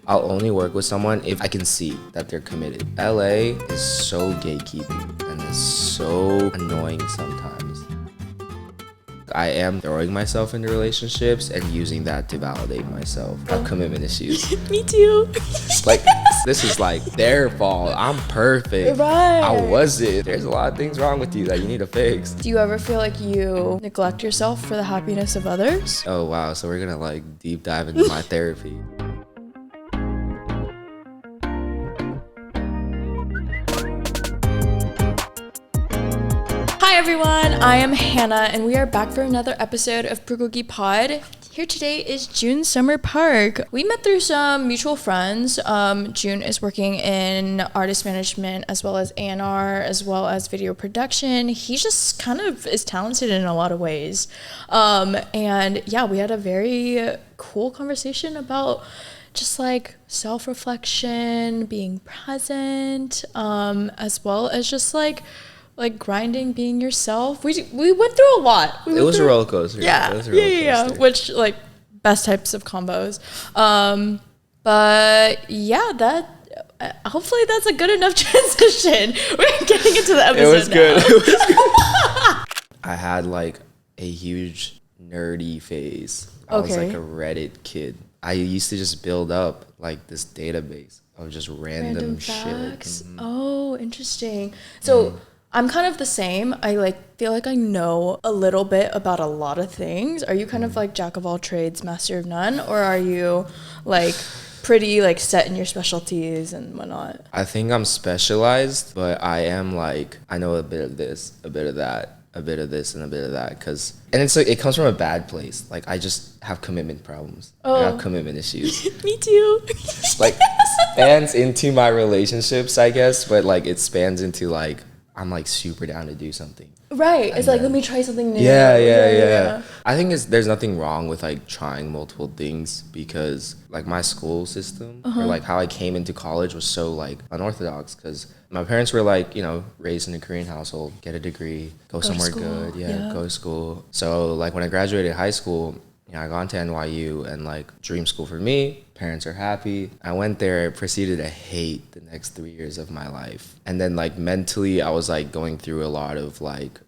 I'll only work with someone if I can see that they're committed. LA is so gatekeeping and it's so annoying sometimes. I am throwing myself into relationships and using that to validate myself. I have commitment issues. Me too. Like, this is like their fault. I'm perfect. Right. I wasn't. There's a lot of things wrong with you that you need to fix. Do you ever feel like you neglect yourself for the happiness of others? Oh, wow. So we're gonna like deep dive into my therapy. Hi everyone, I am Hannah and we are back for another episode of BULGOGI Pod. Here today is June Summer Park. We met through some mutual friends. June is working in artist management as well as A&R as well as video production. He just kind of is talented in a lot of ways. And yeah, we had a very cool conversation about just like self-reflection, being present, as well as just like grinding, being yourself. We went through a lot. It was a roller coaster. Yeah. It was a roller Yeah. coaster. Which like best types of combos. But yeah, that hopefully that's a good enough transition. We're getting into the episode. It was good. now. It was good. I had like a huge nerdy phase. I was Okay. like a Reddit kid. I used to just build up like this database of just random shit. facts. Mhm. Oh, interesting. So I'm kind of the same. I like feel like I know a little bit about a lot of things. Are you kind of like jack of all trades, master of none, or are you like pretty like set in your specialties and whatnot? I think I'm specialized, but I am like, I know a bit of this, a bit of that, a bit of this, and a bit of that. And it's like, it comes from a bad place. Like, I just have commitment problems. I have commitment issues. Me too. Like, spans into my relationships, I guess, but like, it spans into like, I'm like super down to do something. Right. It's like, let me try something new. Yeah. I think there's nothing wrong with like trying multiple things because like my school system or like how I came into college was so like unorthodox because my parents were like, raised in a Korean household, get a degree, go somewhere school. good. Yeah. Go to school. So like when I graduated high school, I got into NYU and like dream school for me. Parents are happy. I went there, proceeded to hate the next 3 years of my life. And then like mentally, I was like going through a lot of like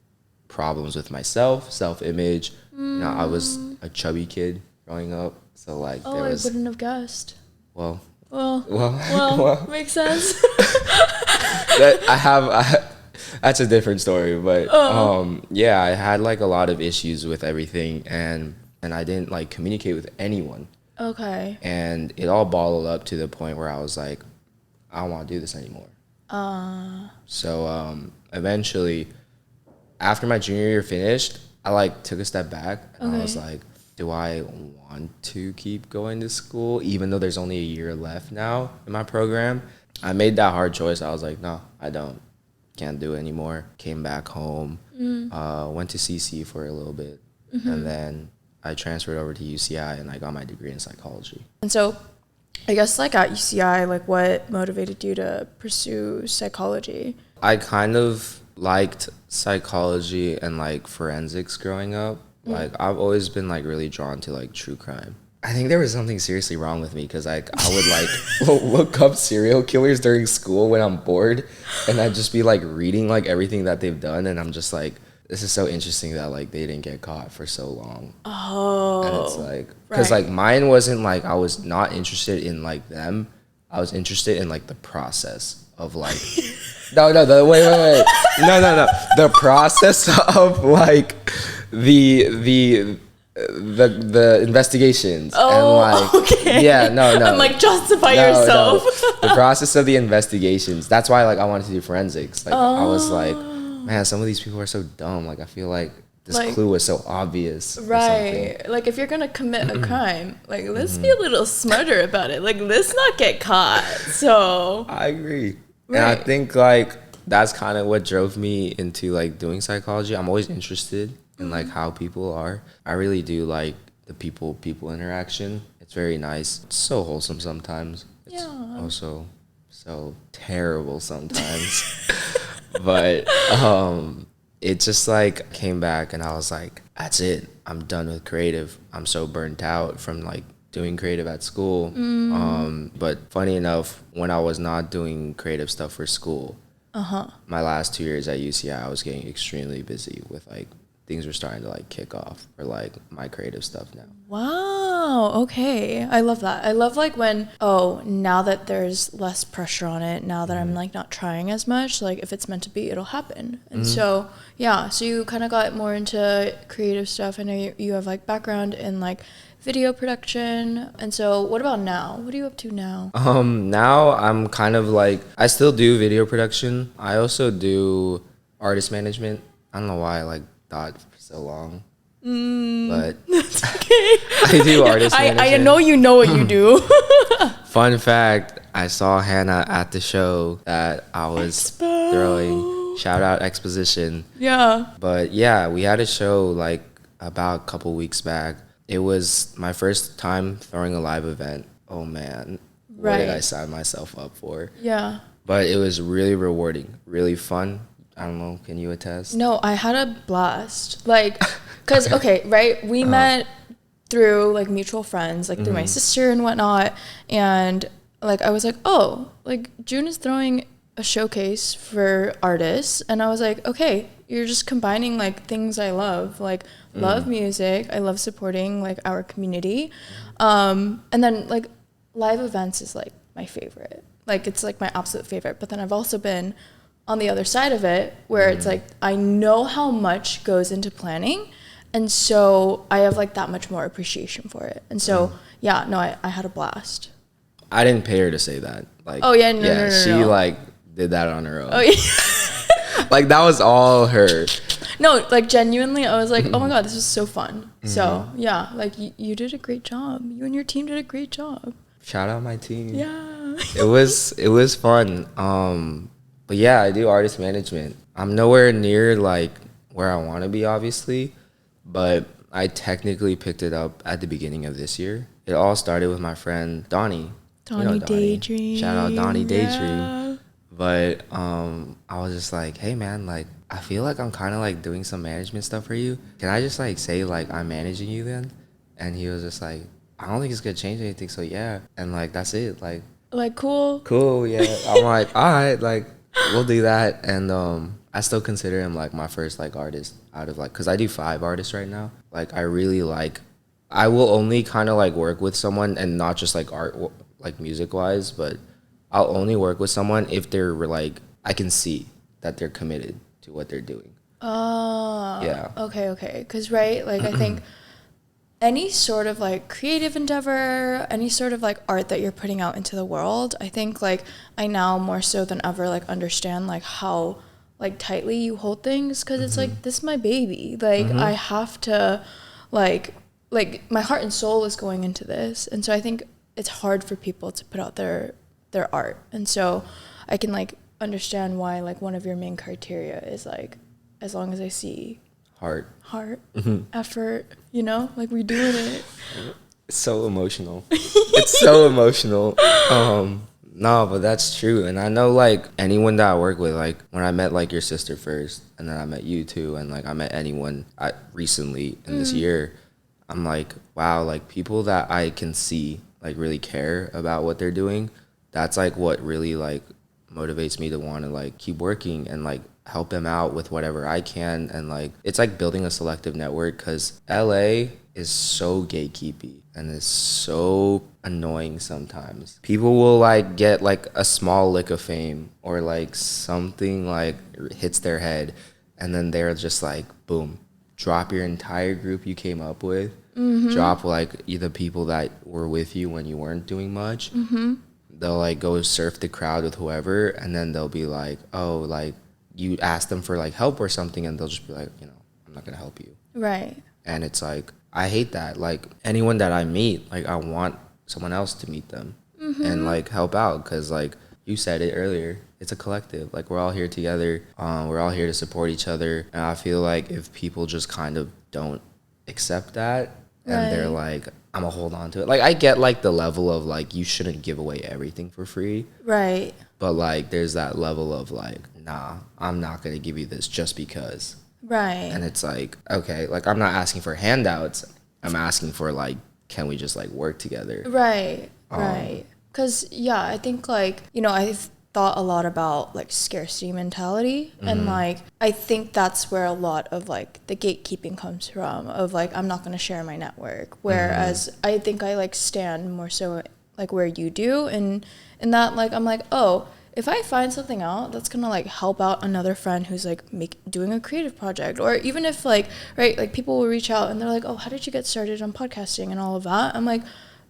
problems with myself, self-image. I was a chubby kid growing up. So like Oh, there was, I wouldn't have guessed. well, Well, makes sense. that's a different story. But yeah, I had like a lot of issues with everything and I didn't like communicate with anyone. Okay. And it all bottled up to the point where I was like, I don't want to do this anymore. So eventually, after my junior year finished, I like took a step back and I was like, do I want to keep going to school even though there's only a year left now in my program? I made that hard choice. I was like, no, I don't. Can't do it anymore. Came back home, went to CC for a little bit, and then I transferred over to UCI and I got my degree in psychology. And so I guess like at UCI, like what motivated you to pursue psychology? I kind of liked psychology and like forensics growing up. Like I've always been like really drawn to like true crime. I think there was something seriously wrong with me because like I would like look up serial killers during school when I'm bored and I'd just be like reading like everything that they've done and I'm just like, this is so interesting that like they didn't get caught for so long. Oh. And it's like, because like mine wasn't like, I was not interested in like them. I was interested in like the process of like, wait. No. The process of like the investigations. Oh, and like, okay. Yeah, no. I'm like, justify yourself. The process of the investigations. That's why like I wanted to do forensics. Like I was like, man, some of these people are so dumb. Like I feel like this Like, clue was so obvious. Right. Like if you're going to commit a crime, like let's be a little smarter about it. Like let's not get caught. So I agree. Right. And I think like that's kind of what drove me into like doing psychology. I'm always interested in like how people are. I really do like the people interaction. It's very nice. It's so wholesome sometimes. It's also so terrible sometimes. But it just like came back and I was like, that's it. I'm done with creative. I'm so burnt out from like doing creative at school. But funny enough, when I was not doing creative stuff for school, my last 2 years at UCI, I was getting extremely busy with like things were starting to like kick off for like my creative stuff now. Wow. Okay. I love that. I love like when, now that there's less pressure on it, now that I'm like not trying as much, like if it's meant to be, it'll happen. And so, yeah, so you kind of got more into creative stuff. I know you have like background in like video production. And so what about now? What are you up to now? Now I'm kind of like, I still do video production. I also do artist management. I don't know why I like thought for so long. But That's okay. I do artist management. I know you know what you do. Fun fact, I saw Hannah at the show that I was throwing. Shout out Exposition. Yeah. But yeah, we had a show like about a couple weeks back. It was my first time throwing a live event. Oh man, what did I sign myself up for? Yeah. But it was really rewarding, really fun. I don't know, can you attest? No, I had a blast. Like, because, okay, right? We met through, like, mutual friends, like, through my sister and whatnot. And, like, I was like, oh, like, June is throwing a showcase for artists. And I was like, okay, you're just combining, like, things I love. Like, love music. I love supporting, like, our community. And then, like, live events is, like, my favorite. Like, it's, like, my absolute favorite. But then I've also been on the other side of it where it's like I know how much goes into planning, and so I have like that much more appreciation for it. And so yeah, no, I had a blast. I didn't pay her to say that. Like, oh yeah, no, she like did that on her own. Oh yeah. Like that was all her. No, like genuinely I was like, oh my god, this was so fun. So yeah, like you did a great job. You and your team did a great job. Shout out my team. Yeah. It was fun. But yeah, I do artist management. I'm nowhere near like where I want to be, obviously, but I technically picked it up at the beginning of this year. It all started with my friend Donnie. Donnie Daydream. Shout out Donnie Daydream. Yeah. But I was just like, hey man, like I feel like I'm kind of like doing some management stuff for you. Can I just like say like I'm managing you then? And he was just like, I don't think it's gonna change anything, so yeah. And like that's it. Like cool, yeah. I'm like, all right, like we'll do that. And I still consider him like my first like artist out of like, because I do 5 artists right now. Like I really like, I will only kind of like work with someone, and not just like art, like music wise, but I'll only work with someone if they're like, I can see that they're committed to what they're doing. Oh, yeah. Okay. Because right, like I think any sort of like creative endeavor, any sort of like art that you're putting out into the world, I think like I now more so than ever like understand like how like tightly you hold things, because it's like, this is my baby. Like I have to like my heart and soul is going into this. And so I think it's hard for people to put out their art. And so I can like understand why like one of your main criteria is like, as long as I see heart, effort, you know, like we're doing it. It's so emotional. It's so emotional. No, but that's true. And I know like anyone that I work with, like when I met like your sister first, and then I met you too, and like I met anyone recently in this year, I'm like, wow, like people that I can see like really care about what they're doing. That's like what really like motivates me to want to like keep working and like help them out with whatever I can. And like it's like building a selective network, because LA is so gatekeepy and it's so annoying sometimes. People will like get like a small lick of fame or like something like hits their head, and then they're just like, boom, drop your entire group you came up with, drop like the people that were with you when you weren't doing much. They'll like go surf the crowd with whoever, and then they'll be like, oh, like you ask them for like help or something, and they'll just be like, you know, I'm not gonna help you. Right. And it's like, I hate that. Like anyone that I meet, like I want someone else to meet them and like help out, because like you said it earlier, it's a collective. Like we're all here together. We're all here to support each other. And I feel like if people just kind of don't accept that, and they're like, I'm gonna hold on to it. Like I get like the level of like, you shouldn't give away everything for free. Right. But like there's that level of like, nah, I'm not gonna give you this just because. Right. And it's like, okay, like I'm not asking for handouts. I'm asking for like can we just like work together? Right. Because I think like, I've thought a lot about like scarcity mentality, and like I think that's where a lot of like the gatekeeping comes from, of like I'm not going to share my network, whereas I think I like stand more so like where you do, and in that like I'm like, oh, if I find something out that's gonna like help out another friend who's like doing a creative project, or even if like, right, like people will reach out and they're like, oh, how did you get started on podcasting and all of that, I'm like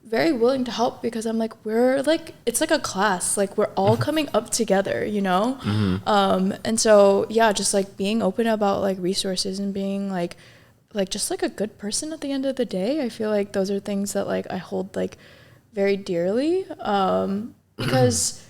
very willing to help, because I'm like, we're like, it's like a class, like we're all coming up together, and so just like being open about like resources and being like just like a good person at the end of the day. I feel like those are things that like I hold like very dearly, because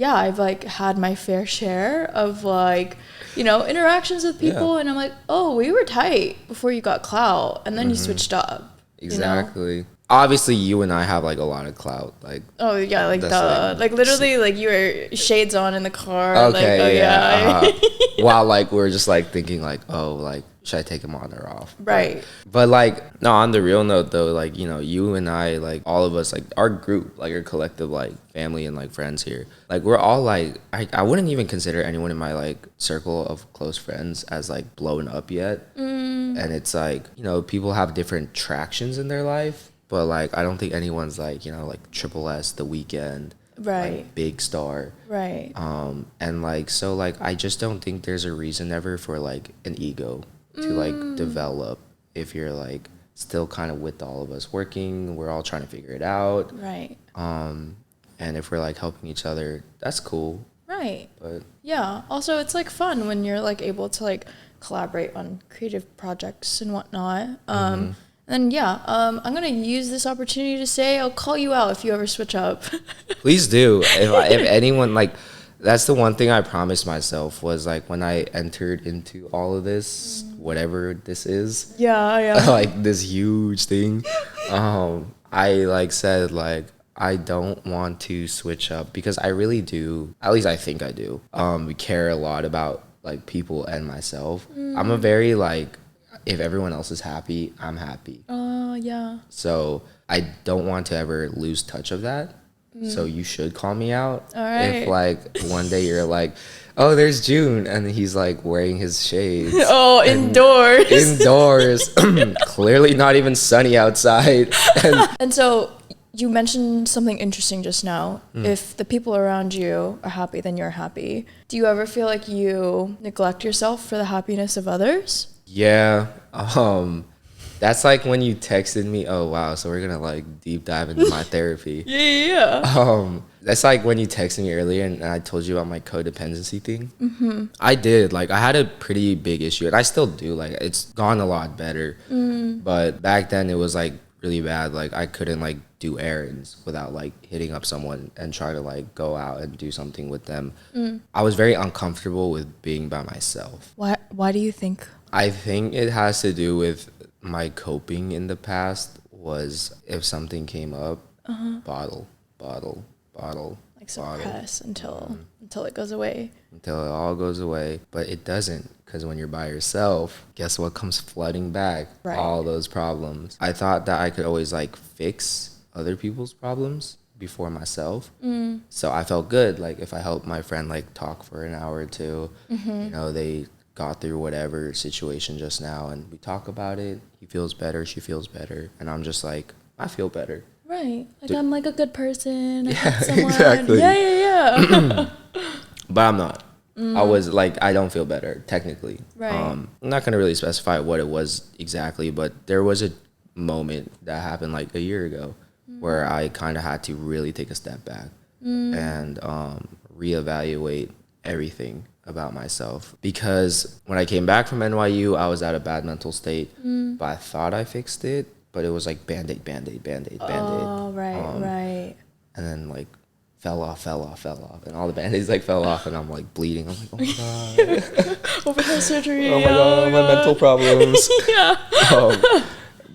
I've like had my fair share of like, interactions with people, and I'm like, oh, we were tight before you got clout, and then you switched up. Exactly. Obviously, you and I have like a lot of clout. Like, oh yeah, like like literally, like you were shades on in the car. Okay, like, while like we're just like thinking like, oh, like should I take him on or off? Right. But like, no, on the real note though, like, you and I, like all of us, like our group, like our collective like family and like friends here, like we're all like, I wouldn't even consider anyone in my like circle of close friends as like blown up yet. And it's like, people have different tractions in their life. But like, I don't think anyone's like, like Triple S, The Weeknd, right, like, big star, right. And like, so like, I just don't think there's a reason ever for like an ego to like develop if you're like still kind of with all of us working. We're all trying to figure it out, right. And if we're like helping each other, that's cool, right. But also it's like fun when you're like able to like collaborate on creative projects and whatnot. And I'm gonna use this opportunity to say I'll call you out if you ever switch up. Please do. If anyone, like, that's the one thing I promised myself, was like when I entered into all of this, whatever this is, like this huge thing, I like said like I don't want to switch up, because I really do, at least I think I do, care a lot about like people and myself. I'm a very like, if everyone else is happy, I'm happy. So I don't want to ever lose touch of that. So you should call me out. All right. If like one day you're like, oh, there's June, and he's like wearing his shades. Oh, indoors. Clearly not even sunny outside. And so you mentioned something interesting just now. If the people around you are happy, then you're happy. Do you ever feel like you neglect yourself for the happiness of others? Yeah. That's like when you texted me, oh wow, so we're gonna like deep dive into my therapy. That's like when you texted me earlier and I told you about my codependency thing. I did, like I had a pretty big issue, and I still do, like it's gone a lot better. But back then it was like really bad. Like I couldn't like do errands without like hitting up someone and try to like go out and do something with them. I was very uncomfortable with being by myself. Why do you think? I think it has to do with my coping in the past. Was if something came up, bottle, like suppress until it goes away. Until it all goes away. But it doesn't, because when you're by yourself, guess what comes flooding back? Right. All those problems. I thought that I could always like fix other people's problems before myself. So I felt good, like if I helped my friend like talk for an hour or two, they got through whatever situation just now and we talk about it, he feels better, she feels better, and I'm just like, I feel better. Right. Like I'm like a good person. Exactly. Yeah. But I'm not. I was like, I don't feel better technically. Right. I'm not gonna really specify what it was exactly, but there was a moment that happened like a year ago where I kind of had to really take a step back and reevaluate everything about myself, because when I came back from NYU, I was at a bad mental state, but I thought I fixed it, but it was like band-aid. Oh, right. And then like fell off, and all the band-aids like fell off, and I'm like bleeding. I'm like, oh my god, overhead surgery. Oh my god, my mental problems. Yeah.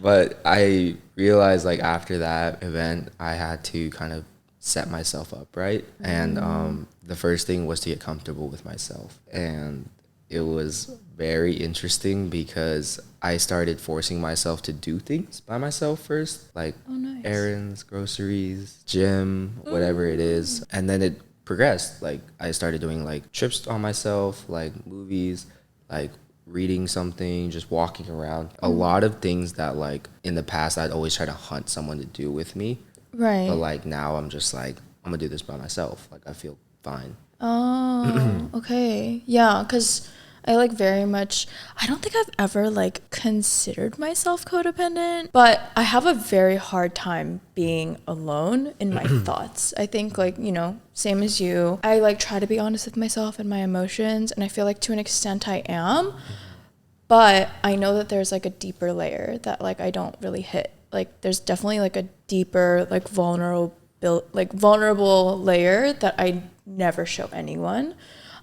But I realized like after that event, I had to kind of set myself up right, and the first thing was to get comfortable with myself, and it was very interesting because I started forcing myself to do things by myself first, like nice. errands, groceries, gym, whatever it is. And then it progressed. Like I started doing like trips on myself, like movies, like reading something, just walking around. A lot of things that like in the past I'd always try to hunt someone to do with me. Right. But like now I'm just like, I'm gonna do this by myself. Like I feel fine. Oh, okay. Yeah, because I like very much, I don't think I've ever like considered myself codependent, but I have a very hard time being alone in my thoughts. I think like, you know, same as you, I like try to be honest with myself and my emotions, and I feel like to an extent I am, but I know that there's like a deeper layer that like I don't really hit. Like there's definitely like a deeper like vulnerable layer that I never show anyone.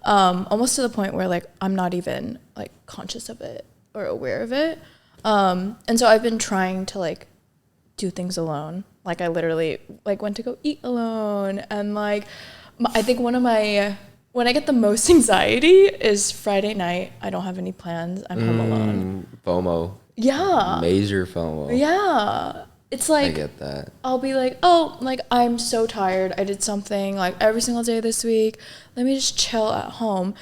Almost to the point where like I'm not even like conscious of it or aware of it. And so I've been trying to like do things alone. Like I literally like went to go eat alone, and like I think when I get the most anxiety is Friday night. I don't have any plans. I'm home alone. FOMO. Yeah. Major FOMO. Yeah. It's like, I get that. I'll be like, oh, like I'm so tired. I did something like every single day this week. Let me just chill at home.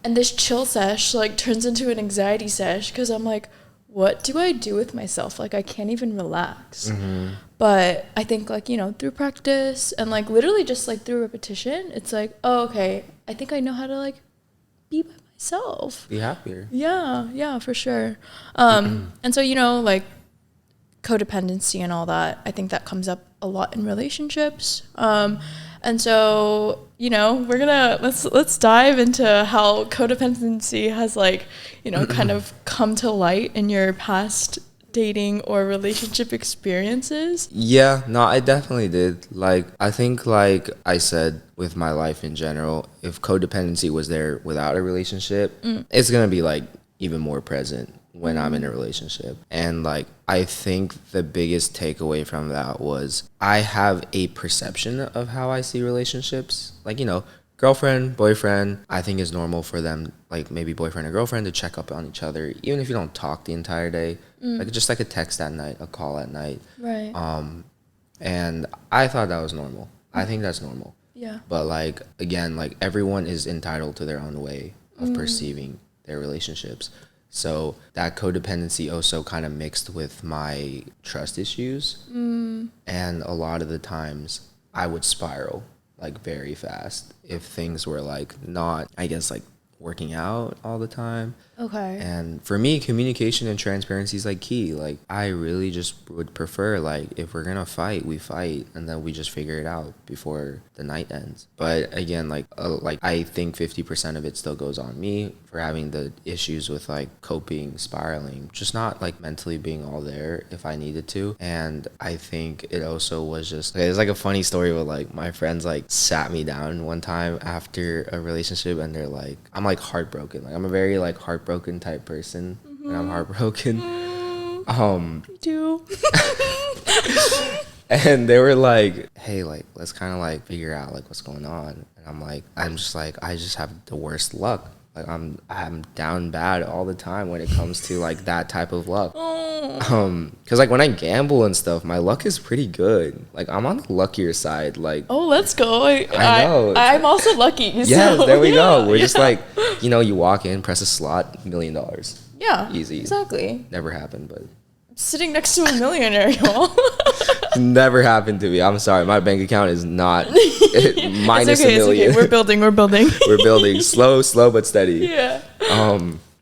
And this chill sesh like turns into an anxiety sesh because I'm like, what do I do with myself? Like I can't even relax. But I think like, you know, through practice and like literally just like through repetition, it's like, oh, okay, I think I know how to like be by myself. Be happier. Yeah, for sure. And so, you know, like codependency and all that, I think that comes up a lot in relationships. And so, you know, we're gonna let's dive into how codependency has like, you know, kind of come to light in your past dating or relationship experiences. Yeah, no, I definitely did. Like, I think, like I said, with my life in general, if codependency was there without a relationship, it's gonna be like even more present when I'm in a relationship. And like I think the biggest takeaway from that was I have a perception of how I see relationships. Like, you know, girlfriend, boyfriend, I think is normal for them, like maybe boyfriend or girlfriend, to check up on each other, even if you don't talk the entire day. Like just like a text at night, a call at night. Right. And I thought that was normal. I think that's normal. Yeah. But like again, like everyone is entitled to their own way of perceiving their relationships. So that codependency also kind of mixed with my trust issues. And a lot of the times I would spiral like very fast if things were like not, I guess, like working out all the time. Okay. And for me, communication and transparency is like key. Like I really just would prefer like if we're gonna fight, we fight, and then we just figure it out before the night ends. But again, like I think 50% of it still goes on me for having the issues with like coping, spiraling, just not like mentally being all there if I needed to. And I think it also was just okay, there's like a funny story with like my friends like sat me down one time after a relationship, and they're like, I'm like heartbroken. Like I'm a very like heartbroken type person, and I'm heartbroken. Me too. And they were like, hey, like let's kind of like figure out like what's going on. And I'm just like I just have the worst luck. Like I'm down bad all the time when it comes to like that type of luck. Cause like when I gamble and stuff, my luck is pretty good. Like I'm on the luckier side. Like Let's go. I know. I'm also lucky. Yes, so, there we yeah, go. We're just like, you know, you walk in, press a slot, $1 million. Yeah. Easy. Exactly. Never happened, but Sitting next to a millionaire, y'all. never happened to me. I'm sorry, my bank account is not minus it's okay, $1 million. It's okay. We're building. We're building slow but steady. Yeah.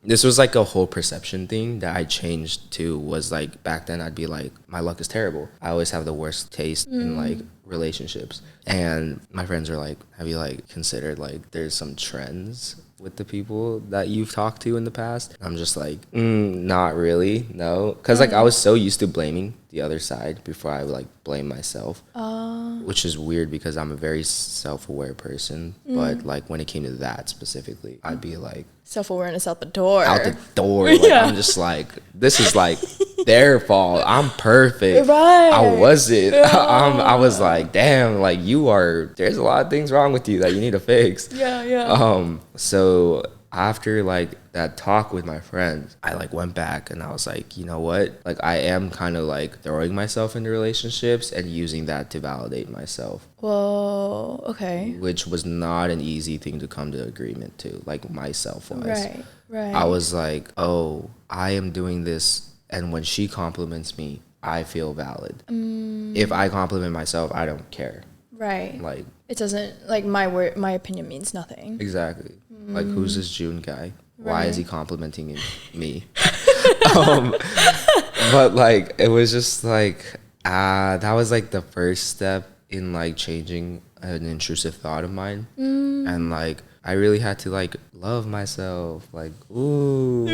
This was like a whole perception thing that I changed to. Was like back then I'd be like, my luck is terrible. I always have the worst taste in like relationships. And my friends were like, have you like considered like there's some trends with the people that you've talked to in the past? I'm just like, not really, no. Because like I was so used to blaming the other side before I would like blame myself. Which is weird because I'm a very self-aware person. But like when it came to that specifically, I'd be like, Self-awareness out the door. Like, yeah. I'm just like, this is like their fault. I'm perfect. Right. I wasn't. I was like, damn, like there's a lot of things wrong with you that you need to fix. Yeah. So after like that talk with my friends, I like went back and I was like, you know what? Like I am kind of like throwing myself into relationships and using that to validate myself. Whoa, okay. Which was not an easy thing to come to agreement to, like myself wise. Right, right. I was like, oh, I am doing this, and when she compliments me, I feel valid. If I compliment myself, I don't care. Right. Like, it doesn't, like, my opinion means nothing. Exactly. Like, who's this June guy? Why is he complimenting me? But like, it was just like, that was like the first step in like changing an intrusive thought of mine. And like, I really had to like love myself. Like, ooh,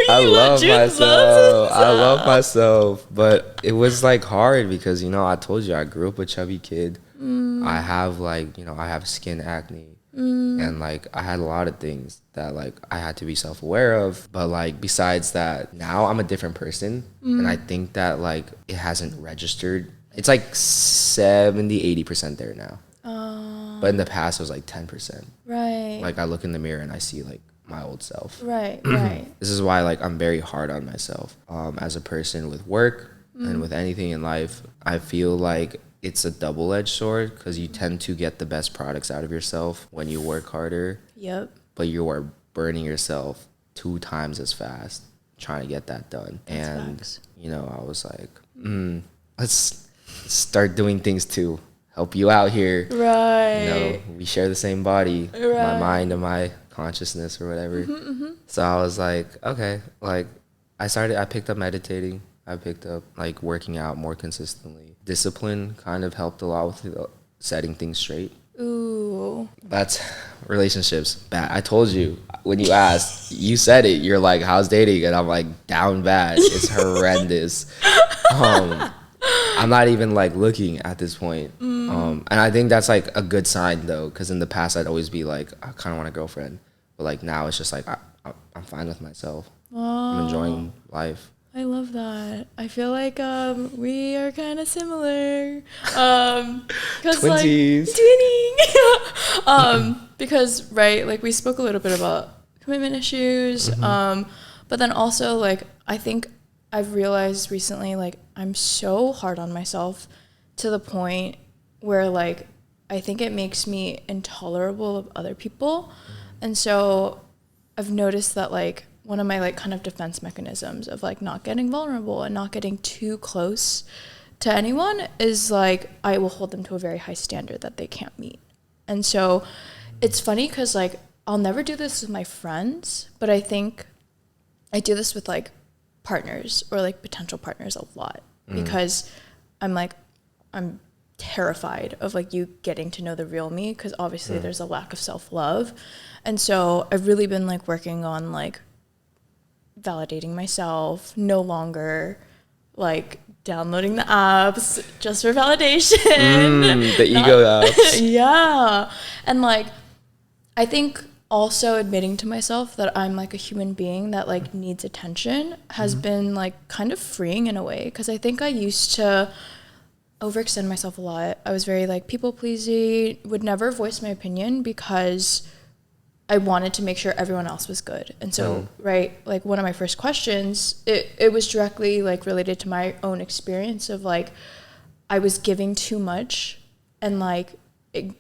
I love myself. I love myself. But it was like hard because, you know, I told you I grew up a chubby kid. I have like, you know, I have skin acne. And like I had a lot of things that like I had to be self-aware of, but like besides that, now I'm a different person. And I think that like it hasn't registered. It's like 70-80% there now, but in the past it was like 10%. Right. Like I look in the mirror and I see like my old self. Right. This is why like I'm very hard on myself as a person with work and with anything in life. I feel like it's a double-edged sword because you tend to get the best products out of yourself when you work harder. Yep. But you are burning yourself 2 times as fast trying to get that done. That's and, facts. You know, I was like, let's start doing things to help you out here. Right. You know, we share the same body, my mind and my consciousness or whatever. So I was like, okay, like I picked up meditating. I picked up like working out more consistently. Discipline kind of helped a lot with setting things straight. Ooh. That's relationships. Bad. I told you when you asked, you said it. You're like, how's dating? And I'm like, down bad. It's horrendous. I'm not even like looking at this point. And I think that's like a good sign though, because in the past I'd always be like, I kind of want a girlfriend. But like now it's just like, I'm fine with myself. I'm enjoying life. I love that. I feel like we are kind of similar. Cause twinsies. Like, twinning. Because, right, like we spoke a little bit about commitment issues. But then also, like, I think I've realized recently, like, I'm so hard on myself to the point where, like, I think it makes me intolerable of other people. And so I've noticed that, like, one of my like kind of defense mechanisms of like not getting vulnerable and not getting too close to anyone is like I will hold them to a very high standard that they can't meet. And so it's funny because like I'll never do this with my friends, but I think I do this with like partners or like potential partners a lot because I'm terrified of like you getting to know the real me because obviously there's a lack of self-love. And so I've really been like working on like validating myself, no longer like downloading the apps just for validation. The ego apps. Yeah. And like I think also admitting to myself that I'm like a human being that like needs attention has been like kind of freeing in a way, because I think I used to overextend myself a lot. I was very like people pleasing, would never voice my opinion because I wanted to make sure everyone else was good. And so, right, like one of my first questions, it was directly like related to my own experience of like, I was giving too much and like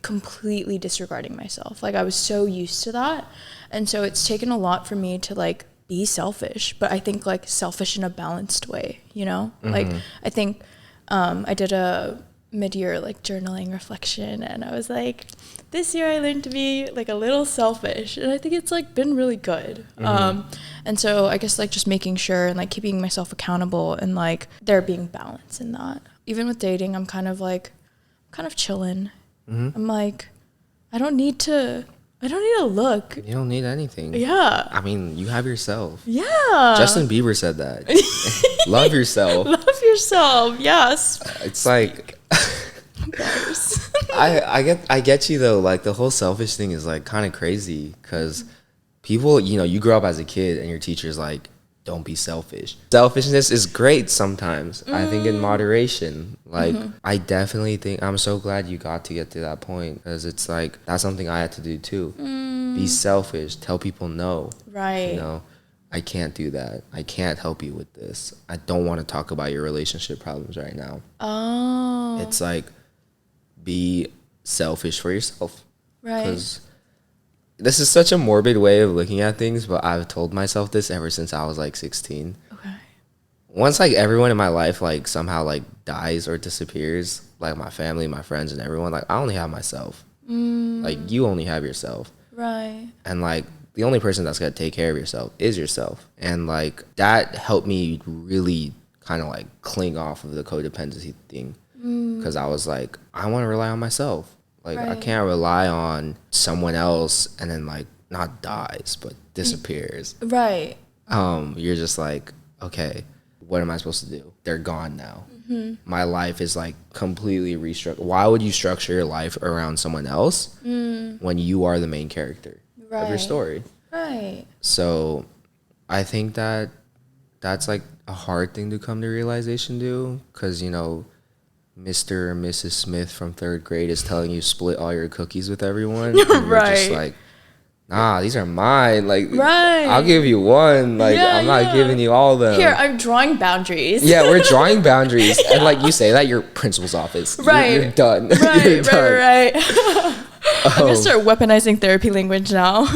completely disregarding myself. Like I was so used to that. And so it's taken a lot for me to like be selfish, but I think like selfish in a balanced way, you know? Like I think I did a mid-year like journaling reflection and I was like, this year I learned to be like a little selfish, and I think it's like been really good. And so I guess like just making sure and like keeping myself accountable and like there being balance in that. Even with dating, I'm kind of chilling. I'm like, I don't need to look. You don't need anything. Yeah. I mean, you have yourself. Yeah. Justin Bieber said that. Love yourself. Love yourself. Yes. It's like I get you though. Like the whole selfish thing is like kind of crazy because people, you know, you grow up as a kid and your teacher's like, don't be selfish. Selfishness is great sometimes. I think in moderation. Like I definitely think I'm so glad you got to get to that point, because it's like that's something I had to do too. Be selfish. Tell people no. Right. You know, I can't do that. I can't help you with this. I don't want to talk about your relationship problems right now. Oh. It's like, be selfish for yourself. Right. Because this is such a morbid way of looking at things, but I've told myself this ever since I was like 16. Okay. Once like everyone in my life like somehow like dies or disappears, like my family, my friends, and everyone, like I only have myself. Like you only have yourself. Right. And like the only person that's gonna take care of yourself is yourself. And like that helped me really kind of like cling off of the codependency thing, because I was like, I want to rely on myself. Like I can't rely on someone else and then like not dies but disappears. Right. You're just like, okay, what am I supposed to do? They're gone now. My life is like completely restructured. Why would you structure your life around someone else when you are the main character of your story? Right. So I think that that's like a hard thing to come to realization to, because you know, Mr. and Mrs. Smith from 3rd grade is telling you split all your cookies with everyone. And you're just like, nah, these are mine. Like, I'll give you one. Like, I'm not giving you all of them. Here, I'm drawing boundaries. Yeah, we're drawing boundaries. And like you say that, your principal's office. Right. You're done. Right, You're done. right. I'm gonna start weaponizing therapy language now.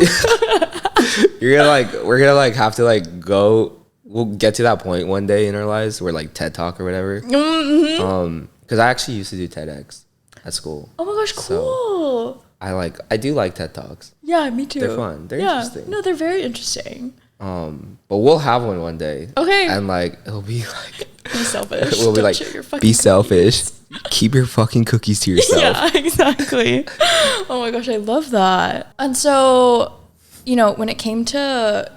We're gonna like have to like go. We'll get to that point one day in our lives where like TED Talk or whatever. Because I actually used to do TEDx at school. Oh my gosh, cool. So I do like TED Talks. Yeah, me too. They're fun. They're interesting. No, they're very interesting. But we'll have one day. Okay. And like it'll be like, be selfish. We'll be Don't like, share your fucking be cookies. selfish. Keep your fucking cookies to yourself. Yeah, exactly. Oh my gosh, I love that. And so, you know, when it came to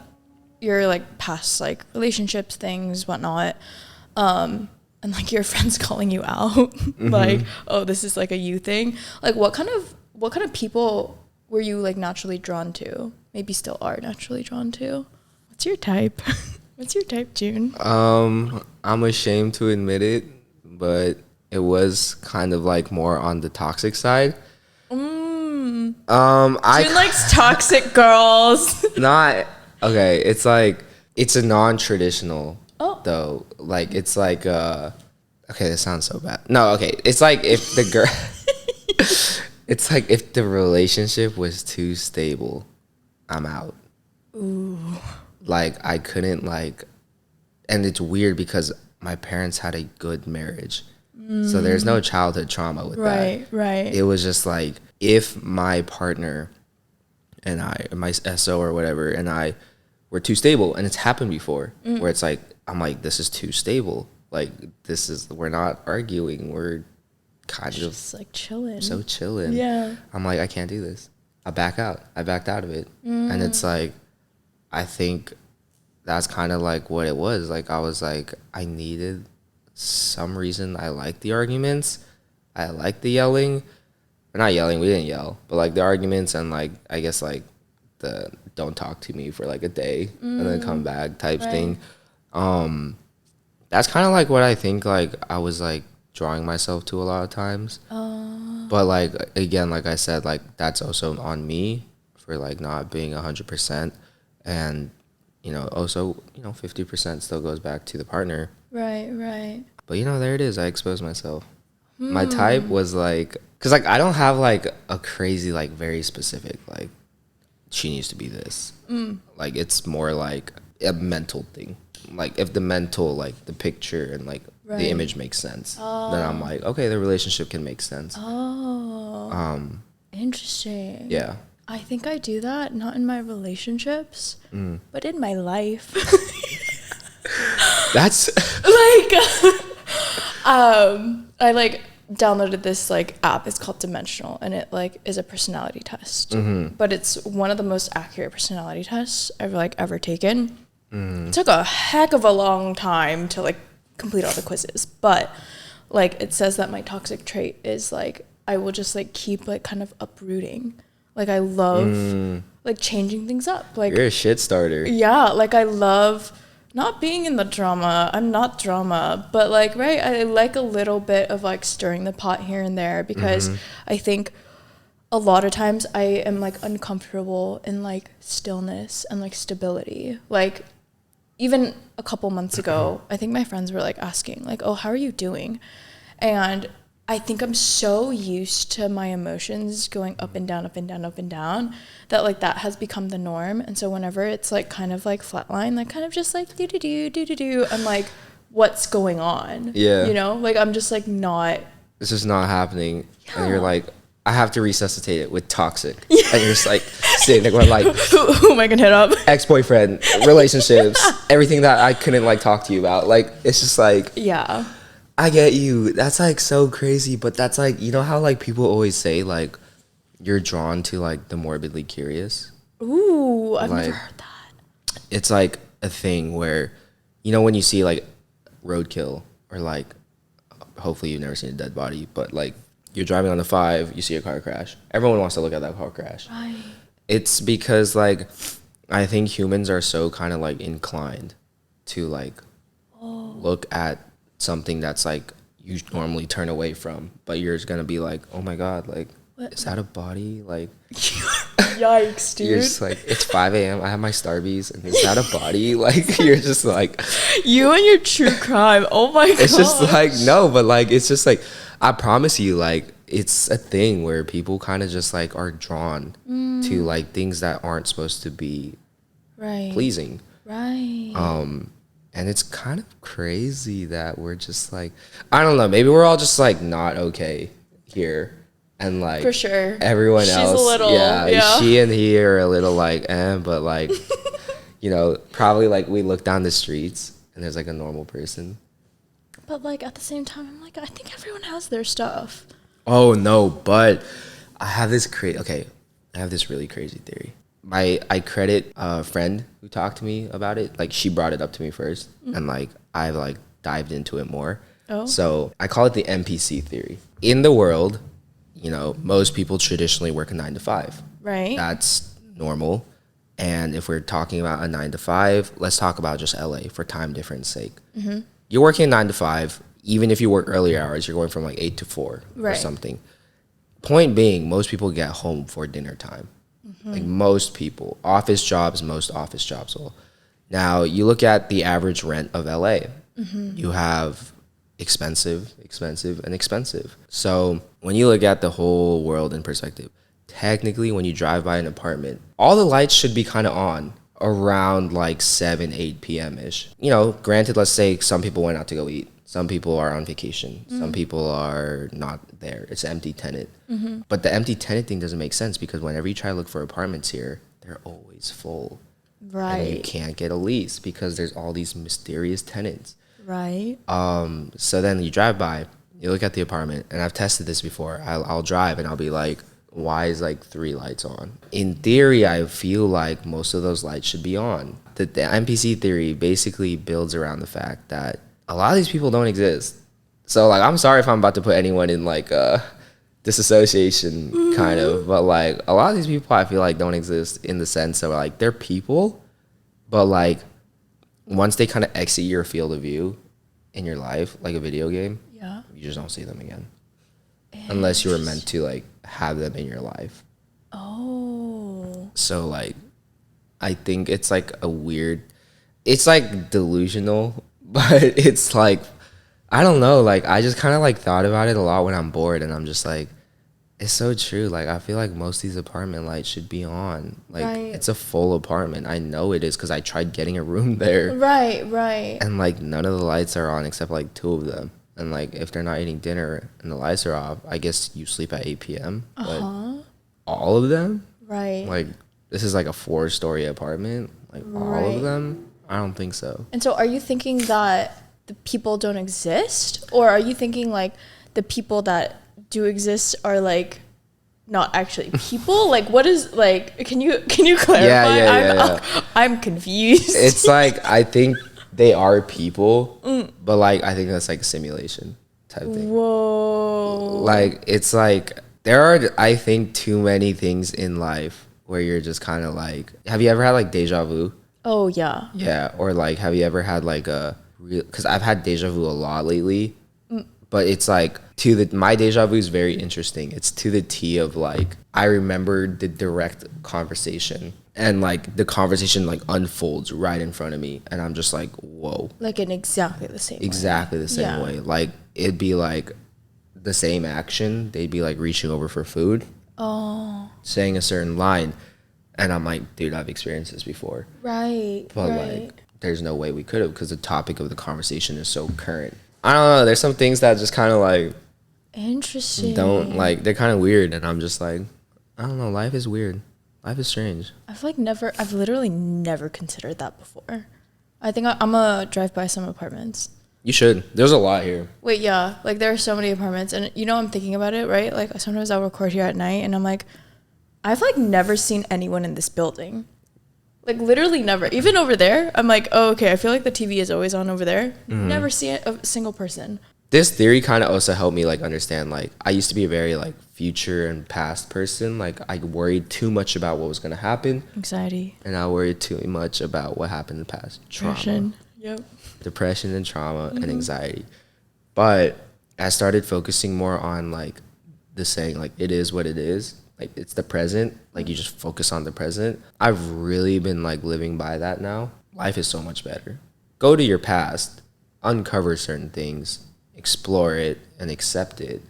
your like past like relationships, things, whatnot, and like your friends calling you out, like, oh, this is like a you thing. Like, what kind of people were you like naturally drawn to? Maybe still are naturally drawn to. What's your type? What's your type, June? I'm ashamed to admit it, but it was kind of like more on the toxic side. June likes toxic girls. Not okay. It's like it's a non-traditional though. Like it's like okay, this sounds so bad. No, okay. It's like if the girl, it's like if the relationship was too stable, I'm out. Ooh. Like I couldn't like, and it's weird because my parents had a good marriage. So there's no childhood trauma with that. Right. It was just like if my partner and I, my SO or whatever, and I were too stable, and it's happened before, where it's like, I'm like, this is too stable. Like we're not arguing. We're kind of just like chilling. So chilling. Yeah. I'm like, I can't do this. I back out. I backed out of it. And it's like, I think that's kind of like what it was. Like I was like, I needed some reason. I like the arguments, I like the yelling. We're not yelling, we didn't yell, but like the arguments and like I guess like the don't talk to me for like a day and then come back type thing. That's kind of like what I think like I was like drawing myself to a lot of times. But like again, like I said, like that's also on me for like not being 100%, and you know also 50% still goes back to the partner. Right. But you know, there it is. I exposed myself. My type was like, cause like I don't have like a crazy like very specific like she needs to be this. Like it's more like a mental thing. Like if the mental like the picture and like the image makes sense, then I'm like, okay, the relationship can make sense. Interesting. Yeah. I think I do that, not in my relationships, but in my life. That's like I like downloaded this like app. It's called Dimensional, and it like is a personality test, but it's one of the most accurate personality tests I've like ever taken. It took a heck of a long time to like complete all the quizzes, but like it says that my toxic trait is like I will just like keep like kind of uprooting. Like I love like changing things up. Like you're a shit starter. Yeah, like I love not being in the drama. I'm not drama, but like I like a little bit of like stirring the pot here and there, because I think a lot of times I am like uncomfortable in like stillness and like stability. Like even a couple months ago, I think my friends were like asking like, oh, how are you doing? And I think I'm so used to my emotions going up and down, up and down, up and down, that like that has become the norm. And so whenever it's like kind of like flatline, like kind of just like do, I'm like, what's going on? Yeah. You know, like I'm just like not. This is not happening. Yeah. And you're like, I have to resuscitate it with toxic. Yeah. And you're just like sitting there going like, who am I gonna hit up? Ex-boyfriend, relationships, everything that I couldn't like talk to you about. Like, it's just like, yeah. I get you. That's like so crazy. But that's like, you know how like people always say like you're drawn to like the morbidly curious? Ooh, I've like, never heard that. It's like a thing where, you know, when you see like roadkill or like, hopefully you've never seen a dead body, but like you're driving on the 5, you see a car crash. Everyone wants to look at that car crash. Right. It's because like I think humans are so kind of like inclined to like look at something that's like you normally turn away from, but you're just gonna be like, oh my god, like what? Is that a body? Like yikes, dude. You're just like, it's 5 a.m. I have my Starbies, and is that a body? Like you're just like, you and your true crime. Oh my god. It's just like no, but like it's just like I promise you, like it's a thing where people kind of just like are drawn to like things that aren't supposed to be pleasing. Right. And it's kind of crazy that we're just like, I don't know, maybe we're all just like not okay here. And like for sure everyone she's else, a little, yeah, she and he are a little like, but like, you know, probably like we look down the streets and there's like a normal person. But like at the same time, I'm like, I think everyone has their stuff. Oh no, but I have this really crazy theory. I credit a friend who talked to me about it. Like she brought it up to me first, and like I've like dived into it more. Oh. So I call it the NPC theory. In the world, you know, most people traditionally work a 9 to 5. Right. That's normal. And if we're talking about a 9 to 5, let's talk about just LA for time difference sake. Mm-hmm. You're working a 9 to 5. Even if you work earlier hours, you're going from like 8 to 4 or something. Point being, most people get home for dinner time. Like most people, most office jobs will. Now you look at the average rent of LA. You have expensive, and expensive. So when you look at the whole world in perspective, technically when you drive by an apartment, all the lights should be kind of on around like 7, 8 p.m. ish. You know, granted, let's say some people went out to go eat. Some people are on vacation. Some people are not there. It's an empty tenant. But the empty tenant thing doesn't make sense because whenever you try to look for apartments here, they're always full. Right. And you can't get a lease because there's all these mysterious tenants. Right. So then you drive by, you look at the apartment, and I've tested this before. I'll drive and I'll be like, why is like 3 lights on? In theory, I feel like most of those lights should be on. The NPC theory basically builds around the fact that a lot of these people don't exist. So like, I'm sorry if I'm about to put anyone in like disassociation kind of, but like a lot of these people I feel like don't exist in the sense of like they're people, but like once they kind of exit your field of view in your life, like a video game, you just don't see them again. Unless you were meant to like have them in your life. Oh. So like, I think it's like it's like delusional, but it's like, I don't know, like I just kind of like thought about it a lot when I'm bored, and I'm just like, it's so true. Like I feel like most of these apartment lights should be on. Like it's a full apartment. I know it is because I tried getting a room there. Right. And like none of the lights are on except like 2 of them. And like if they're not eating dinner and the lights are off, I guess you sleep at 8 p.m. But all of them? Right. Like this is like a 4-story apartment. Like all of them? I don't think so. And so are you thinking that the people don't exist? Or are you thinking like the people that do exist are like not actually people? Like what is like, can you clarify? Yeah. I'm confused. It's like I think they are people, but like I think that's like a simulation type thing. Whoa. Like it's like there are, I think, too many things in life where you're just kind of like, have you ever had like deja vu? Oh yeah. Yeah, or like have you ever had like a real, because I've had deja vu a lot lately, But it's like my deja vu is very interesting. It's to the T of like I remember the direct conversation, and like the conversation like unfolds right in front of me, and I'm just like, whoa. Like in exactly the same way. Like it'd be like the same action. They'd be like reaching over for food. Oh. Saying a certain line, and I'm like, dude, I've experienced this before. Right. But like there's no way we could have, because the topic of the conversation is so current. I don't know. There's some things that just kind of like interesting. Don't like, they're kind of weird, and I'm just like, I don't know. Life is weird. Life is strange. I've literally never considered that before. I think I'm gonna drive by some apartments. You should. There's a lot here. Wait, yeah. Like there are so many apartments, and I'm thinking about it, right? Like sometimes I'll record here at night, and I'm like, I've like never seen anyone in this building. Like literally never. Even over there, I'm like, oh, okay, I feel like the TV is always on over there. Never see a single person. This theory kind of also helped me like understand, like I used to be a very like future and past person. Like I worried too much about what was going to happen. Anxiety. And I worried too much about what happened in the past. Depression. Yep. Depression and trauma and anxiety. But I started focusing more on like the saying, like it is what it is. Like it's the present. Like you just focus on the present. I've really been like living by that now. Life is so much better. Go to your past, uncover certain things, explore it, and accept it.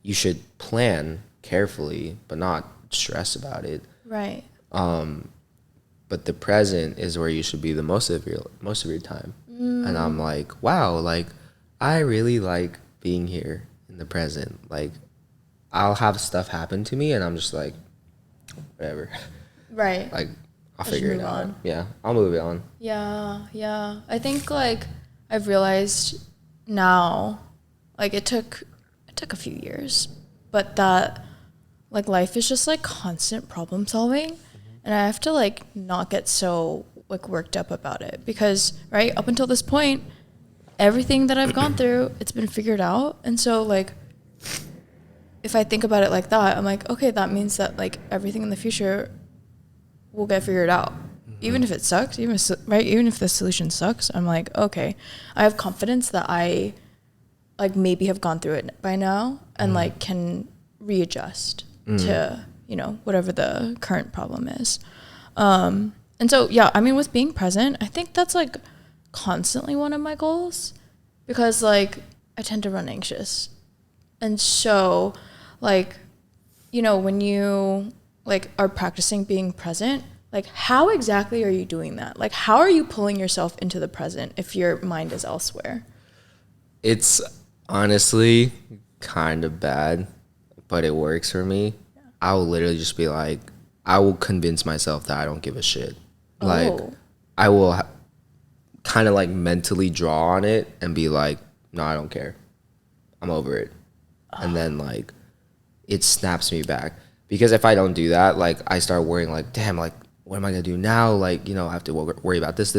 You should plan carefully, but not stress about it. Right. But the present is where you should be the most of your time. And I'm like, wow, like I really like being here in the present. Like I'll have stuff happen to me, and I'm just like, whatever. Right. Like I'll figure it out. Yeah, I'll move it on. Yeah. I think like I've realized now, like it took a few years, but that like life is just like constant problem solving, and I have to like not get so like worked up about it, because right up until this point, everything that I've gone through, it's been figured out. And so like if I think about it like that, I'm like, okay, that means that like everything in the future will get figured out. Even if it sucks, even if the solution sucks, I'm like, okay, I have confidence that I like maybe have gone through it by now, and like can readjust to, whatever the current problem is. And so, yeah, I mean, with being present, I think that's like constantly one of my goals, because like I tend to run anxious. And so like, when you like are practicing being present, like how exactly are you doing that? Like how are you pulling yourself into the present if your mind is elsewhere? It's honestly kind of bad, but it works for me. Yeah. I will literally just be like, I will convince myself that I don't give a shit. Like I will kind of like mentally draw on it and be like, no, I don't care. I'm over it. And then like it snaps me back, because if I don't do that, like I start worrying like, damn, like what am I gonna do now? Like, I have to worry about this.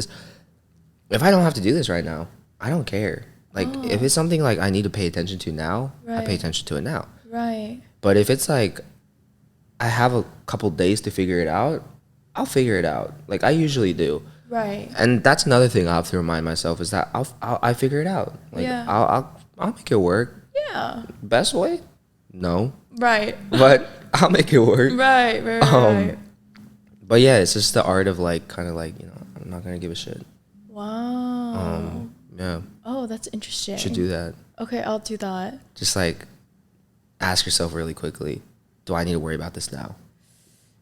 If I don't have to do this right now, I don't care. Like if it's something like I need to pay attention to now, I pay attention to it now. Right. But if it's like I have a couple days to figure it out, I'll figure it out. Like I usually do. Right. And that's another thing I have to remind myself, is that I figure it out. Like I'll make it work. Yeah. Best way? No. Right. But I'll make it work. Right. But yeah, it's just the art of like kind of like, I'm not gonna give a shit. Wow. Yeah. Oh, that's interesting. You should do that. Okay, I'll do that. Just like ask yourself really quickly, do I need to worry about this now?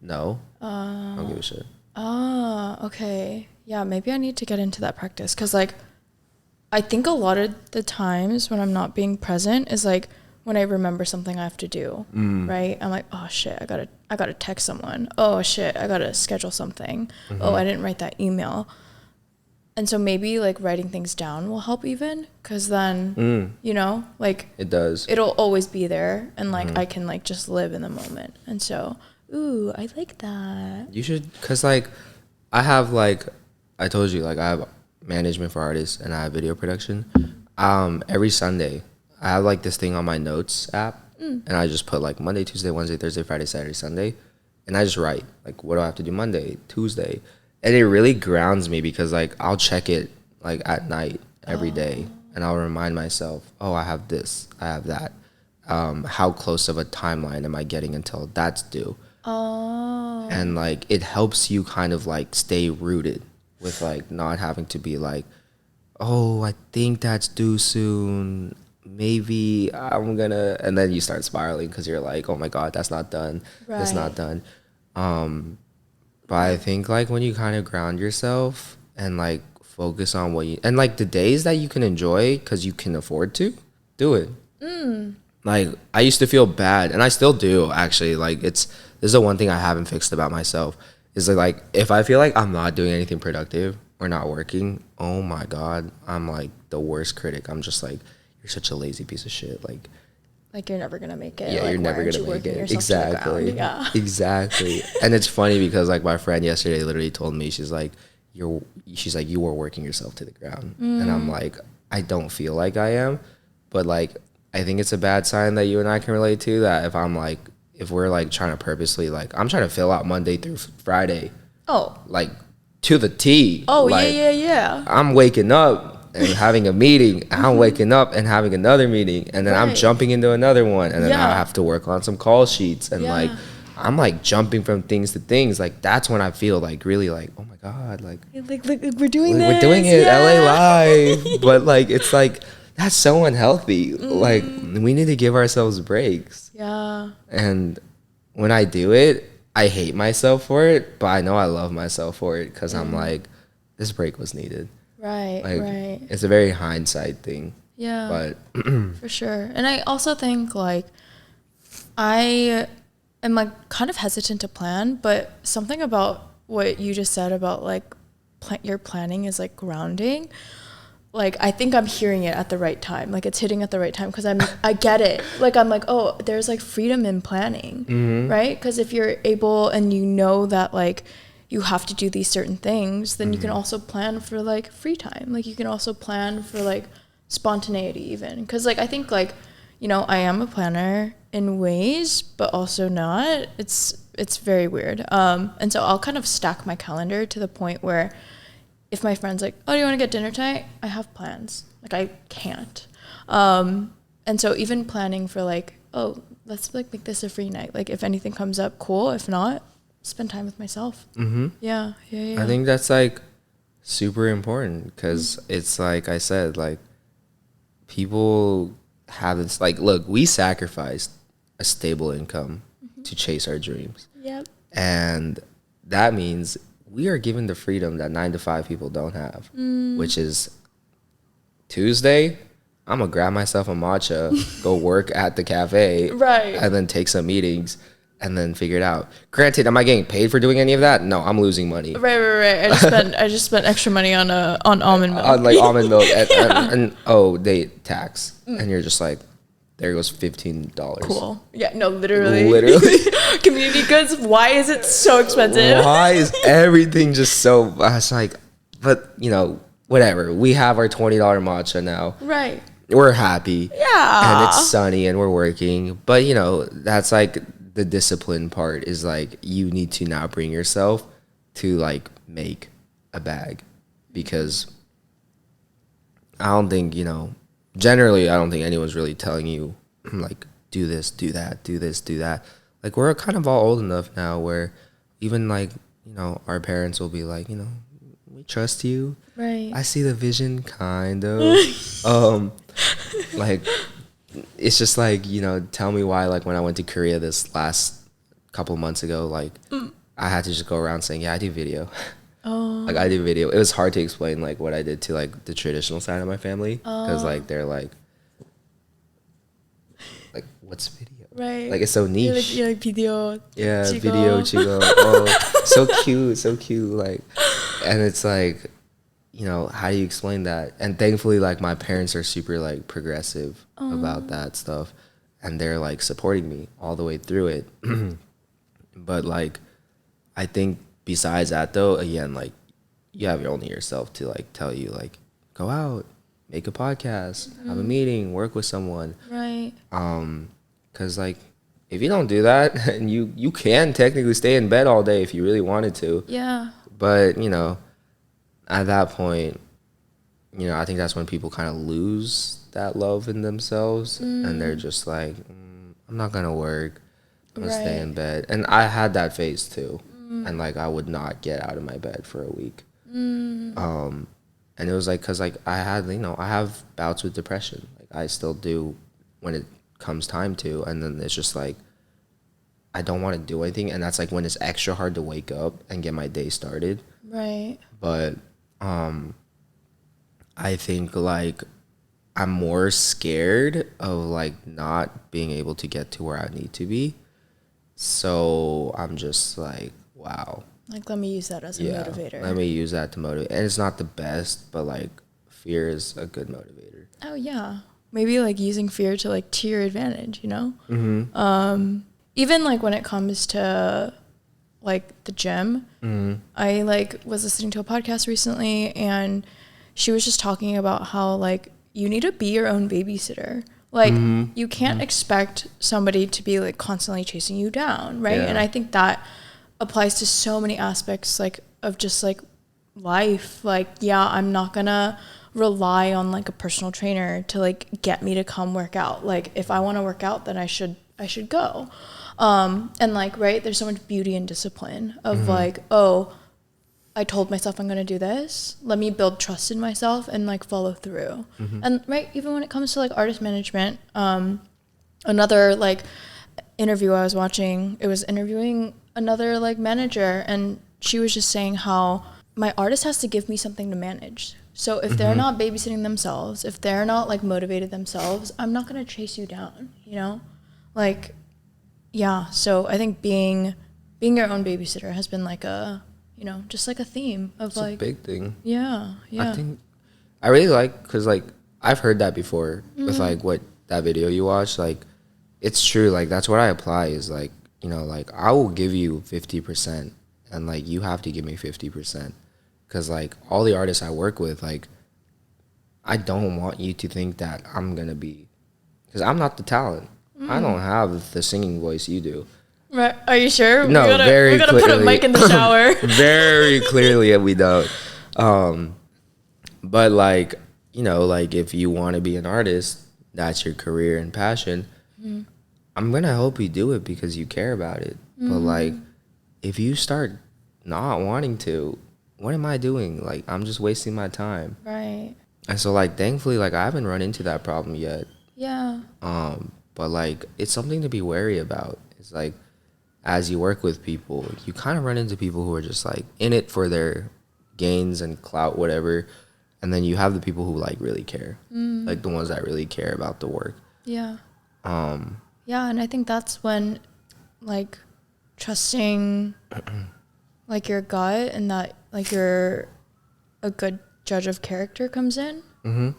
No. I don't give a shit. Okay. Yeah, maybe I need to get into that practice, because like I think a lot of the times when I'm not being present is like when I remember something I have to do, right? I'm like, oh shit, I gotta text someone. Oh shit, I gotta schedule something. Oh, I didn't write that email. And so maybe like writing things down will help, even, because then, like it does. It'll always be there, and like I can like just live in the moment. And so, ooh, I like that. You should, because like I have like, I told you, like I have management for artists and I have video production. Every Sunday I have like this thing on my notes app, and I just put like Monday, Tuesday, Wednesday, Thursday, Friday, Saturday, Sunday, and I just write like what do I have to do Monday, Tuesday, and it really grounds me, because like I'll check it like at night every day, and I'll remind myself, oh, I have this, I have that. How close of a timeline am I getting until that's due? Oh. And like it helps you kind of like stay rooted with like not having to be like, oh, I think that's due soon, maybe I'm gonna, and then you start spiraling because you're like, oh my god, that's not done, that's not done. But I think like when you kind of ground yourself and like focus on what you, and like the days that you can enjoy because you can afford to do it. Like I used to feel bad, and I still do actually. Like this is the one thing I haven't fixed about myself, is like if I feel like I'm not doing anything productive or not working, oh my god, I'm like the worst critic. I'm just like, you're such a lazy piece of shit. Like you're never gonna make it. Yeah, like, you're never gonna make it. Exactly. Yeah. Exactly. And it's funny because like my friend yesterday literally told me, she's like, you were working yourself to the ground. And I'm like, I don't feel like I am, but like I think it's a bad sign that you and I can relate to, that if we're like trying to purposely, like I'm trying to fill out Monday through Friday. Oh. Like to the T. Oh, like, yeah. I'm waking up and having a meeting. I'm waking up and having another meeting, and then I'm jumping into another one, and then I have to work on some call sheets, and like I'm like jumping from things to things. Like that's when I feel like really like, oh my god, like we're doing this. We're doing it, LA Live. But like it's like that's so unhealthy. Like we need to give ourselves breaks. Yeah. And when I do it, I hate myself for it, but I know I love myself for it because I'm like, this break was needed. Right. Like, it's a very hindsight thing. Yeah. But for sure. And I also think like I am like kind of hesitant to plan, but something about what you just said about like your planning is like grounding. Like I think I'm hearing it at the right time. Like it's hitting at the right time because I get it. Like I'm like, oh, there's like freedom in planning, right? Because if you're able and you know that like you have to do these certain things, then you can also plan for like free time. Like you can also plan for like spontaneity even. Because like I think like, you know, I am a planner in ways, but also not. It's very weird. And so I'll kind of stack my calendar to the point where if my friend's like, oh, do you want to get dinner tonight? I have plans. Like I can't. And so even planning for like, oh, let's like make this a free night. Like if anything comes up, cool. If not, spend time with myself. Yeah. I think that's like super important because it's like I said, like people have this, like, look, we sacrificed a stable income to chase our dreams. Yep. And that means we are given the freedom that 9 to 5 people don't have, which is Tuesday, I'm going to grab myself a matcha, go work at the cafe, right, and then take some meetings and then figure it out. Granted, am I getting paid for doing any of that? No, I'm losing money. Right. I just spent extra money on almond milk. On like almond milk and they tax. And you're just like, there goes $15. Cool. Yeah, no, literally. Community goods, why is it so expensive? Why is everything just so, I was like, but you know, whatever. We have our $20 matcha now. Right. We're happy. Yeah. And it's sunny and we're working. But you know, that's like the discipline part, is like you need to now bring yourself to like make a bag, because I don't think, you know, generally I don't think anyone's really telling you like do this, do that, do this, do that. Like we're kind of all old enough now where even like, you know, our parents will be like, you know, we trust you. Right. I see the vision, kind of. Like it's just like, you know, tell me why, like when I went to Korea this last couple of months ago, like I had to just go around saying, yeah, I do video. Oh. Like I do video. It was hard to explain like what I did to like the traditional side of my family, because like they're like what's video? Right. Like it's so niche. You're like video. Yeah, chico. video chico. Oh, so cute. Like, and it's like, you know, how do you explain that? And thankfully, like my parents are super like progressive about that stuff, and they're like supporting me all the way through it. But like, I think besides that though, again, like you have only yourself to like tell you like go out, make a podcast, have a meeting, work with someone. Right. Because like if you don't do that, and you can technically stay in bed all day if you really wanted to. Yeah. But you know, at that point, you know, I think that's when people kind of lose that love in themselves, and they're just like, I'm not gonna work, I'm gonna stay in bed. And I had that phase too, and like I would not get out of my bed for a week. And it was like, cause like I had, you know, I have bouts with depression, like I still do when it comes time to, and then it's just like I don't want to do anything, and that's like when it's extra hard to wake up and get my day started. Right. But I think like I'm more scared of like not being able to get to where I need to be. So I'm just like, wow. Like, let me use that as a motivator. Let me use that to motivate. And it's not the best, but like fear is a good motivator. Oh yeah. Maybe like using fear to like to your advantage, you know? Even like when it comes to like the gym, I like was listening to a podcast recently, and she was just talking about how like you need to be your own babysitter. Like you can't expect somebody to be like constantly chasing you down, right? And I think that applies to so many aspects like of just like life. Like, yeah, I'm not gonna rely on like a personal trainer to like get me to come work out. Like if I want to work out, then I should go. And like, right, there's so much beauty and discipline of like, oh, I told myself I'm going to do this. Let me build trust in myself and like follow through. And right, even when it comes to like artist management, another like interview I was watching, it was interviewing another like manager, and she was just saying how my artist has to give me something to manage. So if they're not babysitting themselves, if they're not like motivated themselves, I'm not going to chase you down, you know? Like, yeah. So I think being your own babysitter has been like a, you know, just like a theme of it's like a big thing. Yeah. I think I really like, because like I've heard that before with like what that video you watched. Like it's true. Like that's what I apply is like, you know, like I will give you 50% and like you have to give me 50%. Because like all the artists I work with, like I don't want you to think that I'm gonna be, because I'm not the talent. I don't have the singing voice you do. Right? Are you sure? No, we gotta put a mic in the shower. Very clearly, we don't. But like, you know, like if you want to be an artist, that's your career and passion. I'm gonna help you do it because you care about it. But like, if you start not wanting to, what am I doing? Like, I'm just wasting my time. Right. And so like, thankfully, like I haven't run into that problem yet. Yeah. But like, it's something to be wary about. It's like, as you work with people, you kind of run into people who are just like in it for their gains and clout, whatever. And then you have the people who like really care, like the ones that really care about the work. Yeah. Yeah, and I think that's when like trusting like your gut and that like you're a good judge of character comes in.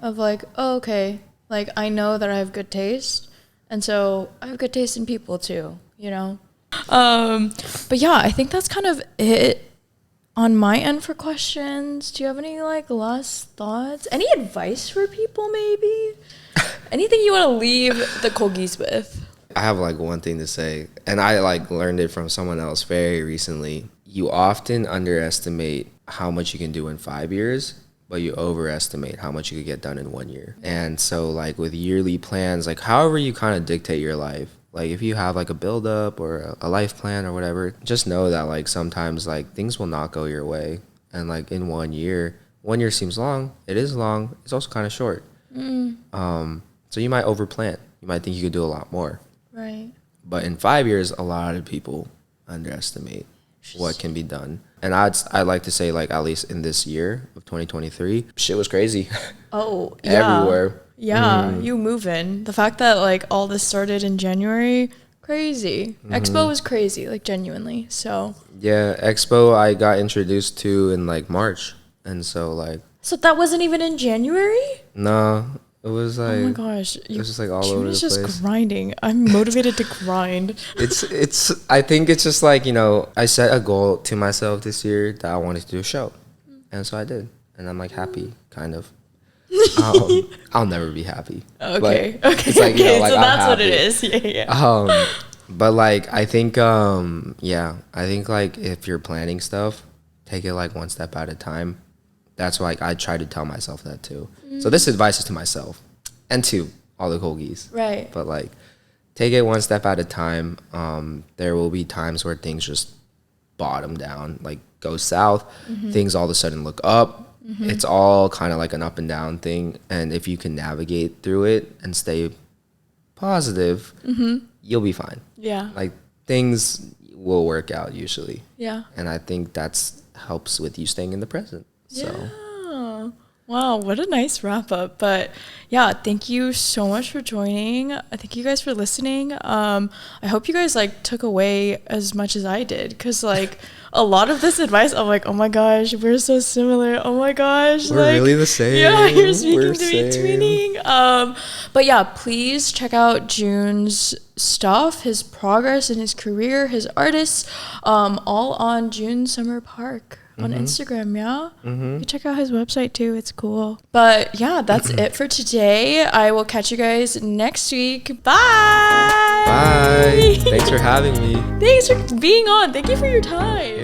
Of like, oh, okay, like I know that I have good taste, and so I have good taste in people too, you know. But yeah, I think that's kind of it on my end for questions. Do you have any like last thoughts? Any advice for people maybe? Anything you want to leave the Kogis with? I have like one thing to say, and I like learned it from someone else very recently. You often underestimate how much you can do in 5 years, but you overestimate how much you could get done in 1 year. And so like with yearly plans, like however you kind of dictate your life, like if you have like a build up or a life plan or whatever, just know that like sometimes like things will not go your way. And like in 1 year seems long. It is long. It's also kind of short. So you might overplan. You might think you could do a lot more. Right. But in 5 years, a lot of people underestimate what can be done. And I'd like to say, like, at least in this year of 2023, shit was crazy. Oh, yeah. Everywhere. Yeah, you moving. The fact that, like, all this started in January, crazy. Expo was crazy, like, genuinely, so. Yeah, Expo I got introduced to in, like, March. And so, like. So that wasn't even in January? No. It was like, oh my gosh, it was just like all over the place. Just grinding. I'm motivated to grind. I think it's just like, you know, I set a goal to myself this year that I wanted to do a show. And so I did. And I'm like happy, kind of. I'll never be happy. Okay. Like, it's like, you know, like, so that's happy. what it is. Yeah. But like, I think, I think like if you're planning stuff, take it like one step at a time. that's why I try to tell myself that too. So this advice is to myself and to all the Kogis. Right. But like, take it one step at a time. There will be times where things just bottom down, like go south. Things all of a sudden look up. It's all kind of like an up and down thing. And if you can navigate through it and stay positive, you'll be fine. Yeah. Like things will work out usually. Yeah. And I think that's helps with you staying in the present. So. Yeah. Wow, what a nice wrap up. But yeah, thank you so much for joining. Thank you guys for listening. I hope you guys like took away as much as I did, because like a lot of this advice, I'm like, oh my gosh, we're so similar. Oh my gosh, we're like, really the same. Yeah, you're speaking we're to me, twinning. But yeah, please check out June's stuff, his progress in his career, his artists, all on June Summer Park on Instagram. Yeah, you can check out his website too, it's cool. But yeah, that's it for today. I will catch you guys next week. Bye. Bye. Thanks for having me. Thanks for being on. Thank you for your time.